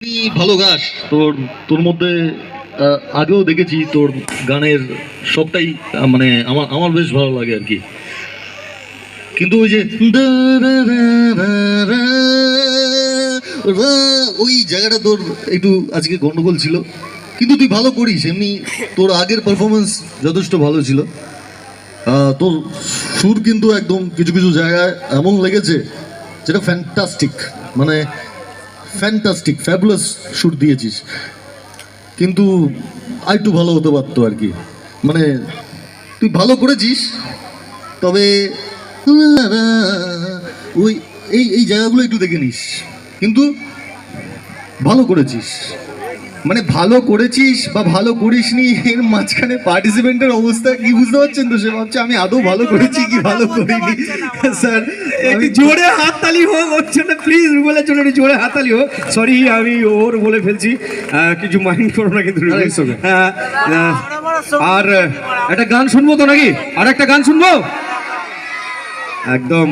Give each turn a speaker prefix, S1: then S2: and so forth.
S1: ভালো গাস তোর তোর মধ্যে আগেও দেখেছি তোর গানের সবটাই মানে আমার আমার বেশ ভালো লাগে আর কি। কিন্তু ওই যে ওই জায়গাটা তোর একটু আজকে গন্ডগোল ছিল, কিন্তু তুই ভালো করিস এমনি। তোর আগের পারফরমেন্স যথেষ্ট ভালো ছিল। তোর সুর কিন্তু একদম কিছু কিছু জায়গায় এমন লেগেছে যেটা ফ্যান্টাস্টিক, মানে ফ্যান্টাস্টিক ফ্যাবুলাস সুর দিয়েছিস। কিন্তু আরেকটু ভালো হতে পারতো আর কি। মানে তুই ভালো করেছিস, তবে ওই এই এই জায়গাগুলো একটু দেখে নিস। কিন্তু ভালো করেছিস, মানে ভালো করেছিস বা ভালো করিসনি এর মাঝখানে পার্টিসিপেন্টের অবস্থা কি বুঝতে পারছেন তো? সে ভাবছে আমি আদৌ ভালো করেছি কি ভালো করিনি। স্যার
S2: একটু জোরে হাততালি হোক ওর জন্য, প্লিজ রুবেলের জন্য একটু জোরে হাততালি হোক। সরি আমি ওর বলে ফেলছি, কিছু মাইন্ড করো না কিন্তু। আর একটা গান শুনবো তো নাকি? আর একটা গান শুনবো একদম।